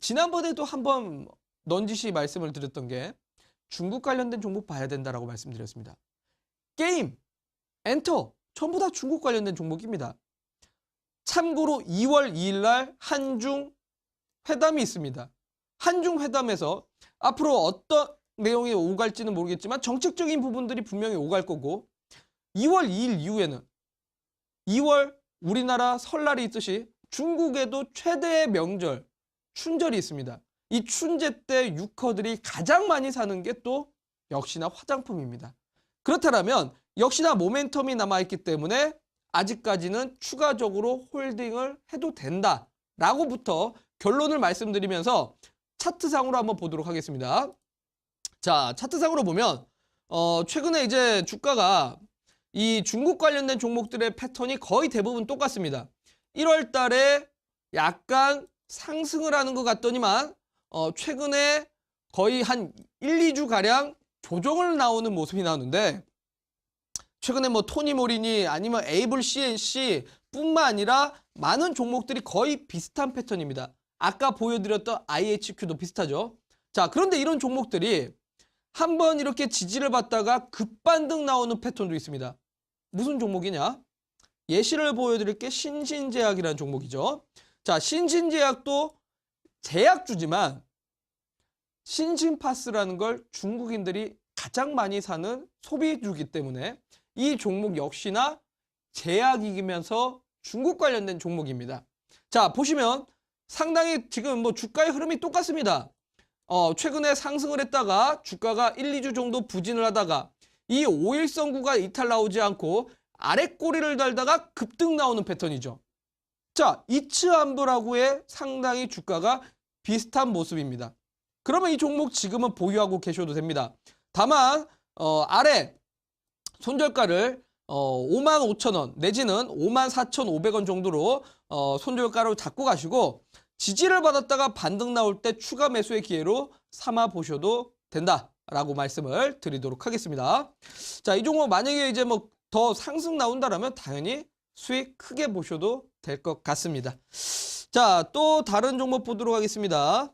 지난번에도 한번 넌지시 말씀을 드렸던 게 중국 관련된 종목 봐야 된다라고 말씀드렸습니다. 게임, 엔터, 전부 다 중국 관련된 종목입니다. 참고로 2월 2일 날 한중 회담이 있습니다. 한중 회담에서 앞으로 어떤 내용이 오갈지는 모르겠지만 정책적인 부분들이 분명히 오갈 거고 2월 2일 이후에는 2월 우리나라 설날이 있듯이 중국에도 최대의 명절 춘절이 있습니다. 이 춘제 때 유커들이 가장 많이 사는 게 또 역시나 화장품입니다. 그렇다면 역시나 모멘텀이 남아있기 때문에 아직까지는 추가적으로 홀딩을 해도 된다라고부터 결론을 말씀드리면서 차트상으로 한번 보도록 하겠습니다. 자, 차트상으로 보면 최근에 이제 주가가 이 중국 관련된 종목들의 패턴이 거의 대부분 똑같습니다. 1월 달에 약간 상승을 하는 것 같더니만 최근에 거의 한 1, 2주 가량 조정을 나오는 모습이 나오는데 최근에 뭐 토니모리니 아니면 에이블 CNC 뿐만 아니라 많은 종목들이 거의 비슷한 패턴입니다. 아까 보여드렸던 IHQ도 비슷하죠. 자, 그런데 이런 종목들이 한번 이렇게 지지를 받다가 급반등 나오는 패턴도 있습니다. 무슨 종목이냐? 예시를 보여드릴게 신신제약이라는 종목이죠. 자, 신신제약도 제약주지만 신신파스라는 걸 중국인들이 가장 많이 사는 소비주기 때문에 이 종목 역시나 제약이면서 중국 관련된 종목입니다. 자, 보시면 상당히 지금 뭐 주가의 흐름이 똑같습니다. 최근에 상승을 했다가 주가가 1, 2주 정도 부진을 하다가 이 5일선구가 이탈 나오지 않고 아래 꼬리를 달다가 급등 나오는 패턴이죠. 자, 이츠함브라고의 상당히 주가가 비슷한 모습입니다. 그러면 이 종목 지금은 보유하고 계셔도 됩니다. 다만 아래 손절가를 55,000원 내지는 54,500원 정도로 손절가로 잡고 가시고 지지를 받았다가 반등 나올 때 추가 매수의 기회로 삼아 보셔도 된다라고 말씀을 드리도록 하겠습니다. 자, 이 종목 만약에 이제 뭐 더 상승 나온다라면 당연히 수익 크게 보셔도 될 것 같습니다. 자, 또 다른 종목 보도록 하겠습니다.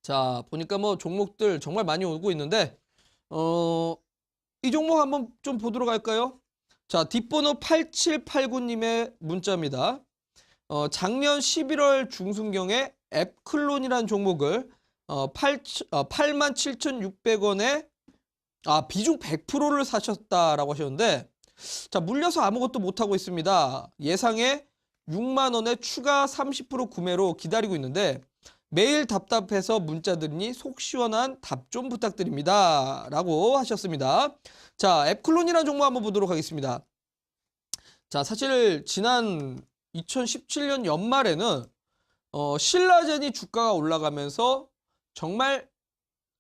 자, 보니까 뭐 종목들 정말 많이 오고 있는데 이 종목 한번 좀 보도록 할까요? 자, 뒷번호 8789님의 문자입니다. 작년 11월 중순경에 앱클론이라는 종목을 87,600원에 비중 100%를 사셨다라고 하셨는데, 자, 물려서 아무것도 못하고 있습니다. 예상에 6만 원에 추가 30% 구매로 기다리고 있는데 매일 답답해서 문자 드리니 속 시원한 답 좀 부탁드립니다. 라고 하셨습니다. 자, 앱클론이라는 종목 한번 보도록 하겠습니다. 자, 사실 지난 2017년 연말에는 신라젠이 주가가 올라가면서 정말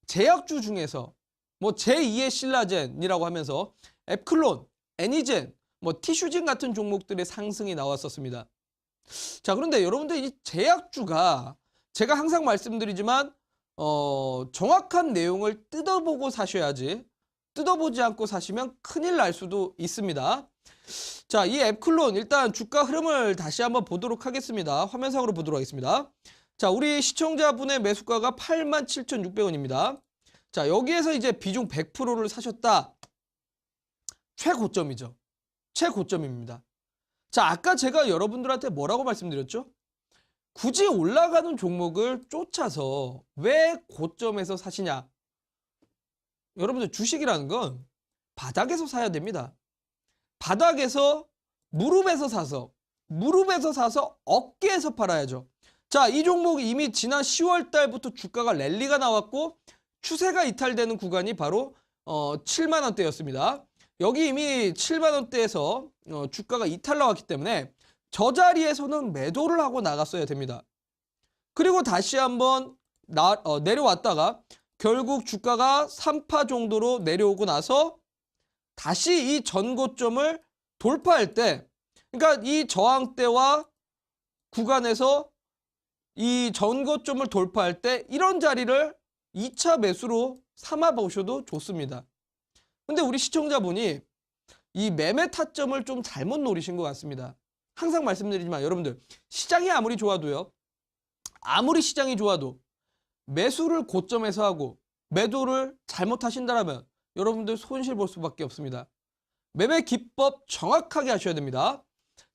제약주 중에서 뭐 제2의 신라젠이라고 하면서 앱클론, 애니젠, 뭐 티슈진 같은 종목들의 상승이 나왔었습니다. 자, 그런데 여러분들 이 제약주가 제가 항상 말씀드리지만 정확한 내용을 뜯어보고 사셔야지, 뜯어보지 않고 사시면 큰일 날 수도 있습니다. 자, 이 앱클론 일단 주가 흐름을 다시 한번 보도록 하겠습니다. 화면상으로 보도록 하겠습니다. 자, 우리 시청자분의 매수가가 87,600원입니다. 자, 여기에서 이제 비중 100%를 사셨다. 최고점이죠. 최고점입니다. 자, 아까 제가 여러분들한테 뭐라고 말씀드렸죠? 굳이 올라가는 종목을 쫓아서 왜 고점에서 사시냐? 여러분들 주식이라는 건 바닥에서 사야 됩니다. 바닥에서 무릎에서 사서 어깨에서 팔아야죠. 자, 이 종목 이미 지난 10월 달부터 주가가 랠리가 나왔고 추세가 이탈되는 구간이 바로 7만 원대였습니다. 여기 이미 7만 원대에서 주가가 이탈 나왔기 때문에 저 자리에서는 매도를 하고 나갔어야 됩니다. 그리고 다시 한번 내려왔다가 결국 주가가 3파 정도로 내려오고 나서 다시 이 전고점을 돌파할 때, 그러니까 이 저항대와 구간에서 이 전고점을 돌파할 때 이런 자리를 2차 매수로 삼아 보셔도 좋습니다. 근데 우리 시청자분이 이 매매 타점을 좀 잘못 노리신 것 같습니다. 항상 말씀드리지만 여러분들 시장이 아무리 좋아도요, 아무리 시장이 좋아도 매수를 고점에서 하고 매도를 잘못하신다면 여러분들 손실 볼 수밖에 없습니다. 매매 기법 정확하게 하셔야 됩니다.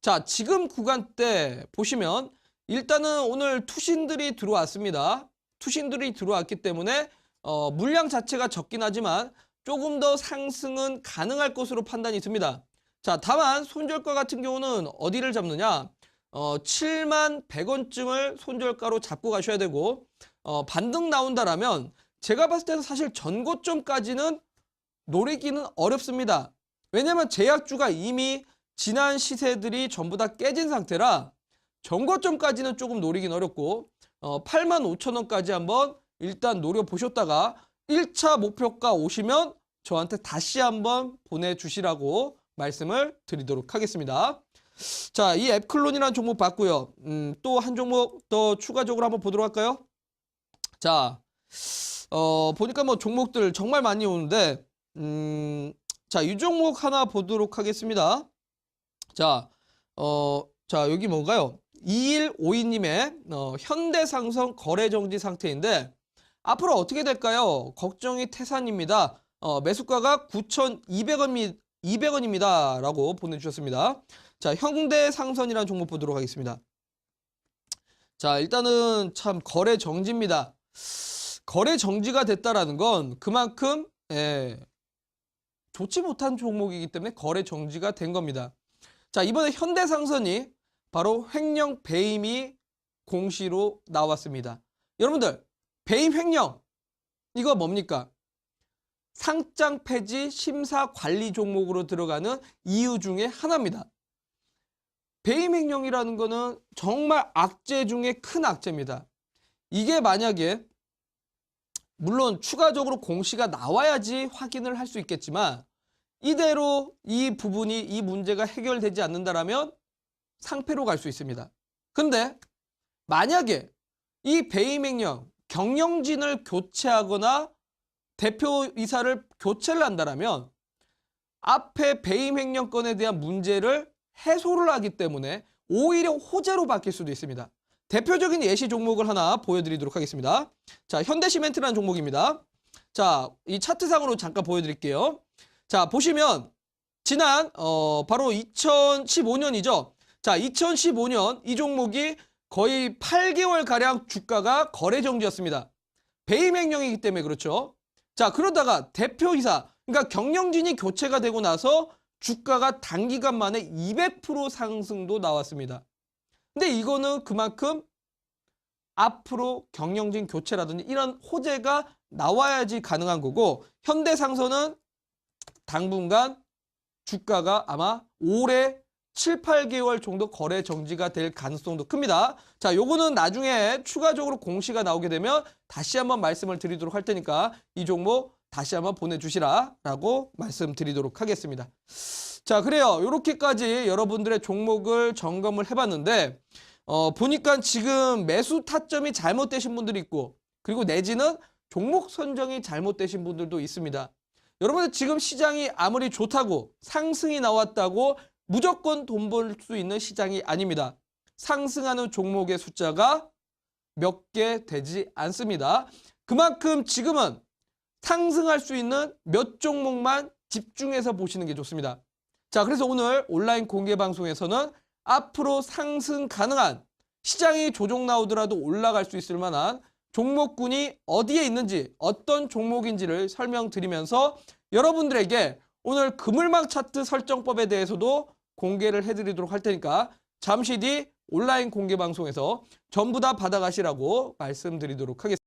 자, 지금 구간대 보시면 일단은 오늘 투신들이 들어왔습니다. 투신들이 들어왔기 때문에 물량 자체가 적긴 하지만 조금 더 상승은 가능할 것으로 판단이 듭니다. 자, 다만 손절가 같은 경우는 어디를 잡느냐? 7만 100원쯤을 손절가로 잡고 가셔야 되고 반등 나온다라면 제가 봤을 때는 사실 전고점까지는 노리기는 어렵습니다. 왜냐하면 제약주가 이미 지난 시세들이 전부 다 깨진 상태라 전고점까지는 조금 노리긴 어렵고 85,000원까지 한번 일단 노려보셨다가 1차 목표가 오시면 저한테 다시 한번 보내주시라고 말씀을 드리도록 하겠습니다. 자, 이 앱클론이라는 종목 봤고요. 또 한 종목 더 추가적으로 한번 보도록 할까요? 자, 보니까 뭐 종목들 정말 많이 오는데 자, 이 종목 하나 보도록 하겠습니다. 자, 여기 뭔가요? 2152님의 현대상성 거래정지 상태인데 앞으로 어떻게 될까요? 걱정이 태산입니다. 매수가가 9,200원입니다. 라고 보내주셨습니다. 자, 현대상선이라는 종목 보도록 하겠습니다. 자, 일단은 참 거래 정지입니다. 거래 정지가 됐다라는 건 그만큼 좋지 못한 종목이기 때문에 거래 정지가 된 겁니다. 자, 이번에 현대상선이 바로 횡령 배임이 공시로 나왔습니다. 여러분들, 배임 횡령 이거 뭡니까? 상장 폐지 심사 관리 종목으로 들어가는 이유 중에 하나입니다. 배임 횡령이라는 거는 정말 악재 중에 큰 악재입니다. 이게 만약에 물론 추가적으로 공시가 나와야지 확인을 할 수 있겠지만 이대로 이 부분이 이 문제가 해결되지 않는다라면 상패로 갈 수 있습니다. 근데 만약에 이 배임 횡령 경영진을 교체하거나 대표이사를 교체를 한다라면 앞에 배임 횡령 건에 대한 문제를 해소를 하기 때문에 오히려 호재로 바뀔 수도 있습니다. 대표적인 예시 종목을 하나 보여드리도록 하겠습니다. 자, 현대시멘트라는 종목입니다. 자, 이 차트상으로 잠깐 보여드릴게요. 자, 보시면 지난 바로 2015년이죠. 자, 2015년 이 종목이 거의 8개월가량 주가가 거래 정지였습니다. 배임 횡령이기 때문에 그렇죠. 자, 그러다가 대표이사, 그러니까 경영진이 교체가 되고 나서 주가가 단기간 만에 200% 상승도 나왔습니다. 근데 이거는 그만큼 앞으로 경영진 교체라든지 이런 호재가 나와야지 가능한 거고, 현대상선은 당분간 주가가 아마 올해 7, 8개월 정도 거래 정지가 될 가능성도 큽니다. 자, 요거는 나중에 추가적으로 공시가 나오게 되면 다시 한번 말씀을 드리도록 할 테니까 이 종목 다시 한번 보내주시라라고 말씀드리도록 하겠습니다. 자, 그래요. 이렇게까지 여러분들의 종목을 점검을 해봤는데 보니까 지금 매수 타점이 잘못되신 분들이 있고, 그리고 내지는 종목 선정이 잘못되신 분들도 있습니다. 여러분들 지금 시장이 아무리 좋다고 상승이 나왔다고 무조건 돈 벌 수 있는 시장이 아닙니다. 상승하는 종목의 숫자가 몇 개 되지 않습니다. 그만큼 지금은 상승할 수 있는 몇 종목만 집중해서 보시는 게 좋습니다. 자, 그래서 오늘 온라인 공개 방송에서는 앞으로 상승 가능한, 시장이 조정 나오더라도 올라갈 수 있을 만한 종목군이 어디에 있는지, 어떤 종목인지를 설명드리면서 여러분들에게 오늘 그물망 차트 설정법에 대해서도 공개를 해드리도록 할 테니까 잠시 뒤 온라인 공개 방송에서 전부 다 받아가시라고 말씀드리도록 하겠습니다.